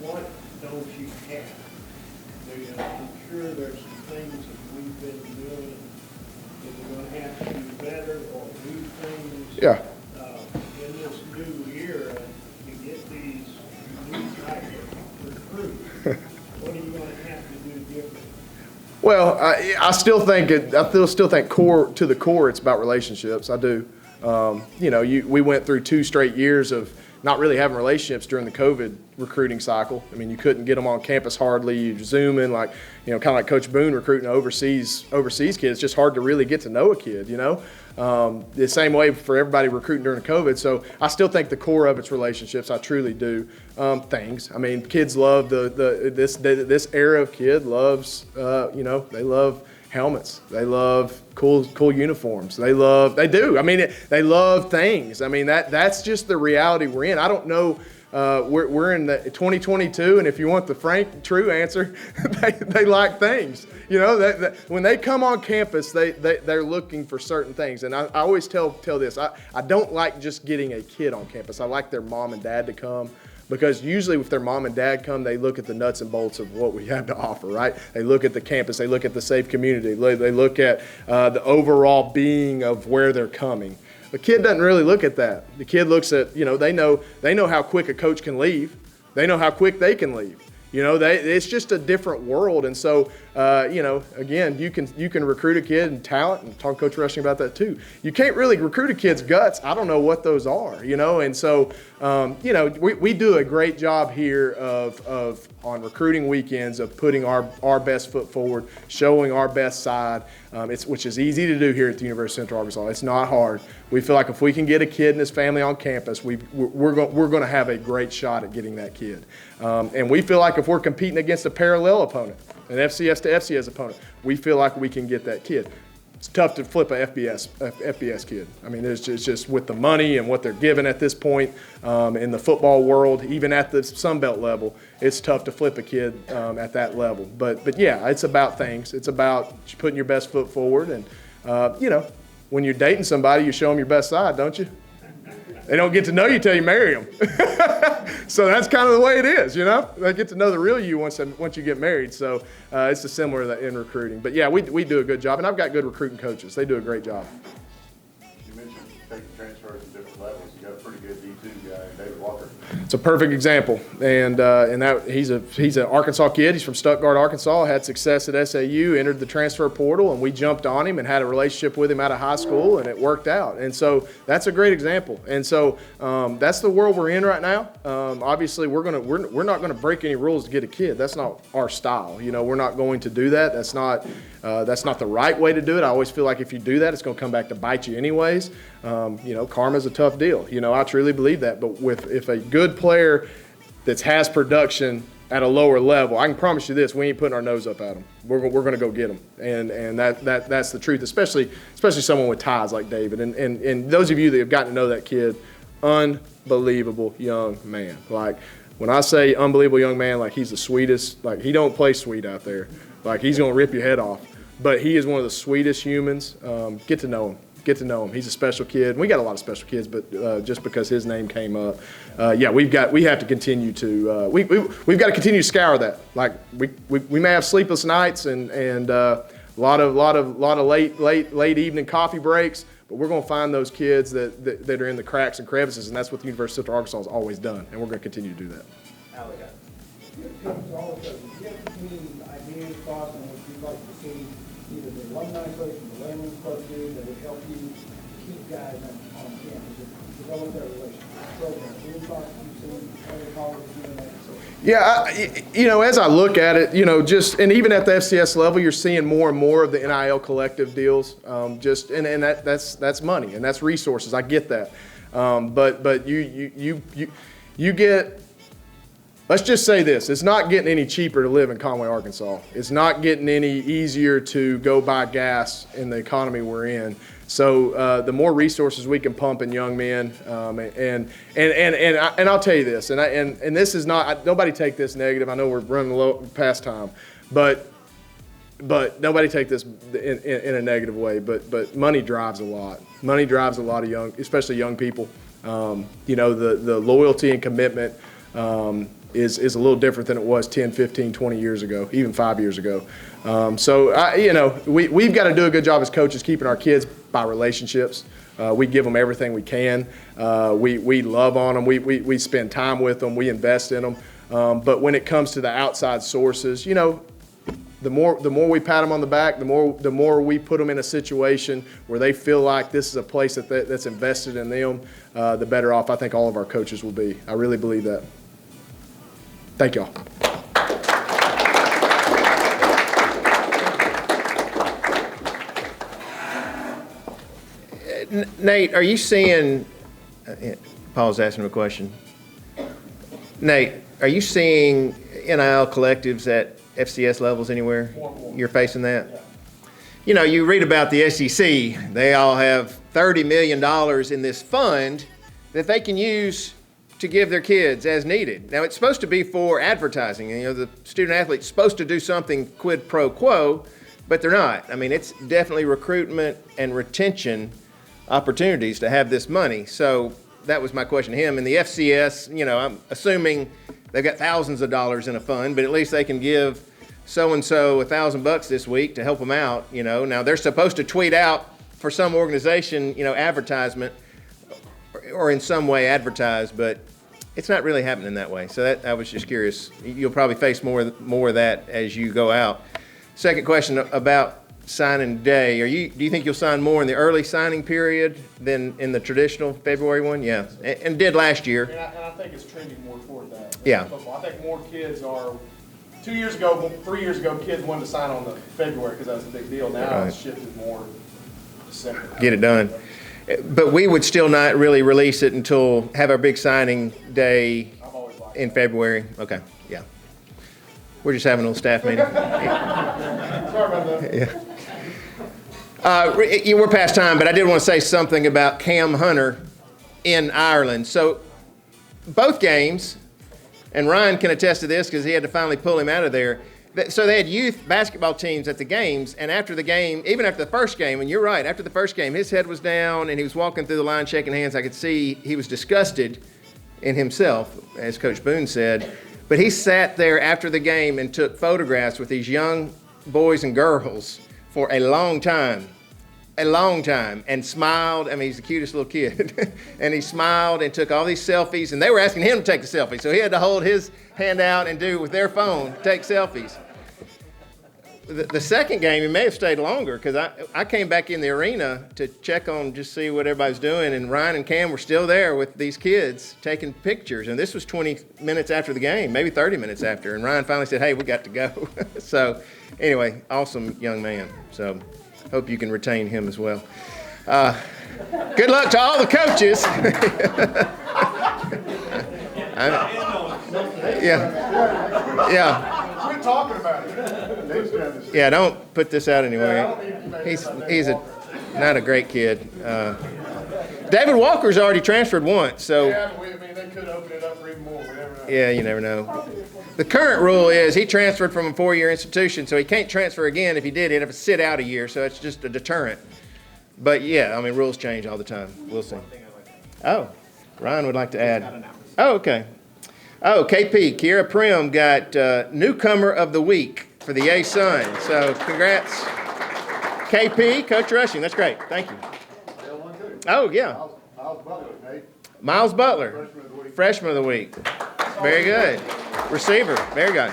what don't you have? I'm sure there's some things that we've been doing that we're going to have to do better or new things. Yeah. In this new era to get these new type of recruits. What are you going to have to do differently? Well, I still think core to the core, it's about relationships. I do. We went through 2 straight years of not really having relationships during the COVID recruiting cycle. I mean, you couldn't get them on campus hardly. You Zoom in, kind of like Coach Boone recruiting overseas kids. It's just hard to really get to know a kid, The same way for everybody recruiting during COVID. So I still think the core of it's relationships. I truly do. Things. I mean, kids love this era of kid loves. They love helmets. They love cool uniforms. They do. I mean, they love things. I mean, that's just the reality we're in. I don't know. We're in the 2022, and if you want the frank, true answer, they like things. When they come on campus, they're looking for certain things. And I always tell this. I don't like just getting a kid on campus. I like their mom and dad to come. Because usually if their mom and dad come, they look at the nuts and bolts of what we have to offer, right? They look at the campus. They look at the safe community. They look at the overall being of where they're coming. The kid doesn't really look at that. The kid looks at, they know how quick a coach can leave. They know how quick they can leave. It's just a different world. And so, again, you can recruit a kid and talent, and talk to Coach Rushing about that too. You can't really recruit a kid's guts. I don't know what those are, and so, we do a great job here of on recruiting weekends of putting our best foot forward, showing our best side, which is easy to do here at the University of Central Arkansas. It's not hard. We feel like if we can get a kid and his family on campus, we're going to have a great shot at getting that kid. And we feel like if we're competing against a parallel opponent, an FCS to FCS opponent, we feel like we can get that kid. It's tough to flip a FBS kid. I mean, it's just with the money and what they're given at this point in the football world, even at the Sun Belt level, it's tough to flip a kid at that level. But yeah, it's about things. It's about putting your best foot forward. And, when you're dating somebody, you show them your best side, don't you? They don't get to know you till you marry them. So that's kind of the way it is, you know? They get to know the real you once you get married. So it's a similar in recruiting. But yeah, we do a good job, and I've got good recruiting coaches. They do a great job. You mentioned taking transfers at different levels. You got a pretty good D2 guy, David Walker. It's a perfect example, and that he's an Arkansas kid. He's from Stuttgart, Arkansas. Had success at SAU, entered the transfer portal, and we jumped on him and had a relationship with him out of high school, and it worked out. And so that's a great example. And so that's the world we're in right now. Obviously, we're not gonna break any rules to get a kid. That's not our style. You know, we're not going to do that. That's not the right way to do it. I always feel like if you do that, it's going to come back to bite you anyways. You know, karma's a tough deal. You know, I truly believe that. But if a good player that has production at a lower level, I can promise you this: we ain't putting our nose up at them. We're going to go get them, and that's the truth. Especially someone with ties like David, and those of you that have gotten to know that kid, unbelievable young man. Like when I say unbelievable young man, like he's the sweetest. Like he don't play sweet out there. Like he's going to rip your head off. But he is one of the sweetest humans. Get to know him. Get to know him. He's a special kid. We got a lot of special kids, but just because his name came up, yeah, we have to continue to we've got to continue to scour that. Like we may have sleepless nights and a lot of late evening coffee breaks, but we're going to find those kids that are in the cracks and crevices, and that's what the University of Central Arkansas has always done, and we're going to continue to do that. Ideas, thoughts on what you'd like to see either the alumni coach and the Layman's coach do that would help you keep guys on campus, develop that relationship program. Any thoughts you've seen other colleges doing that? Yeah, you know, as I look at it, you know, and even at the FCS level, you're seeing more and more of the NIL collective deals. And that's money and that's resources. I get that, but you get. Let's just say this, it's not getting any cheaper to live in Conway, Arkansas. It's not getting any easier to go buy gas in the economy we're in. So the more resources we can pump in young men, and I'll tell you this, and this is not, nobody take this negative. I know we're running past time, but nobody take this in a negative way, but money drives a lot. Money drives a lot of especially young people. You know, the loyalty and commitment is a little different than it was 10, 15, 20 years ago, even 5 years ago. You know, we've got to do a good job as coaches keeping our kids by relationships. We give them everything we can. We love on them. We spend time with them. We invest in them. But when it comes to the outside sources, you know, the more we pat them on the back, the more we put them in a situation where they feel like this is a place that's invested in them, the better off I think all of our coaches will be. I really believe that. Thank y'all. Nate, are you seeing, Paul's asking a question. Nate, are you seeing NIL collectives at FCS levels anywhere? You're facing that? Yeah. You know, you read about the SEC. They all have $30 million in this fund that they can use to give their kids as needed. Now, it's supposed to be for advertising. You know, the student athlete's supposed to do something quid pro quo, but they're not. I mean, it's definitely recruitment and retention opportunities to have this money. So that was my question to him. And the FCS, you know, I'm assuming they've got thousands of dollars in a fund, but at least they can give so-and-so $1,000 this week to help them out, you know. Now, they're supposed to tweet out for some organization, you know, advertisement or in some way advertise, but it's not really happening that way. So that, I was just curious. You'll probably face more of that as you go out. Second question about signing day. Do you think you'll sign more in the early signing period than in the traditional February one? Yeah, and did last year. And I think it's trending more toward that. Yeah. Football. I think more kids are. 2 years ago, 3 years ago, kids wanted to sign on the February because that was a big deal. Now It's shifted more to December. Get it done. But we would still not really release it until have our big signing day in February. Okay, yeah. We're just having a little staff meeting. Sorry about that. Yeah. We're past time, but I did want to say something about Cam Hunter in Ireland. So both games, and Ryan can attest to this because he had to finally pull him out of there. So they had youth basketball teams at the games, and after the game, even after the first game, and you're right, after the first game, his head was down and he was walking through the line shaking hands. I could see he was disgusted in himself, as Coach Boone said, but he sat there after the game and took photographs with these young boys and girls for a long time, and smiled. I mean, he's the cutest little kid. And he smiled and took all these selfies, and they were asking him to take the selfie, so he had to hold his hand out and do with their phone, take selfies. The second game, he may have stayed longer because I came back in the arena to check on, just see what everybody's doing, and Ryan and Cam were still there with these kids taking pictures. And this was 20 minutes after the game, maybe 30 minutes after. And Ryan finally said, hey, we got to go. So anyway, awesome young man. So hope you can retain him as well. Good luck to all the coaches. Yeah. We're talking about it. Yeah, don't put this out anyway. He's not a great kid. David Walker's already transferred once, so. Yeah, I mean, they could open it up for even more. We never know. Yeah, you never know. The current rule is he transferred from a 4-year institution, so he can't transfer again. If he did, he'd have to sit out a year, so it's just a deterrent. But yeah, I mean, rules change all the time. We'll see. Oh, Ryan would like to add. Oh, okay. Oh, KP, Kiera Prim got Newcomer of the Week for the A-Sun. So congrats, KP, Coach Rushing. That's great. Thank you. Oh, yeah. Miles Butler, Nate. Miles Butler, Freshman of the Week. Very good. Receiver, very good.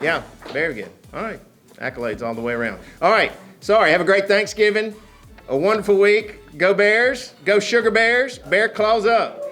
Yeah, very good. All right. Accolades all the way around. All right. Sorry. Have a great Thanksgiving. A wonderful week. Go Bears. Go Sugar Bears. Bear claws up.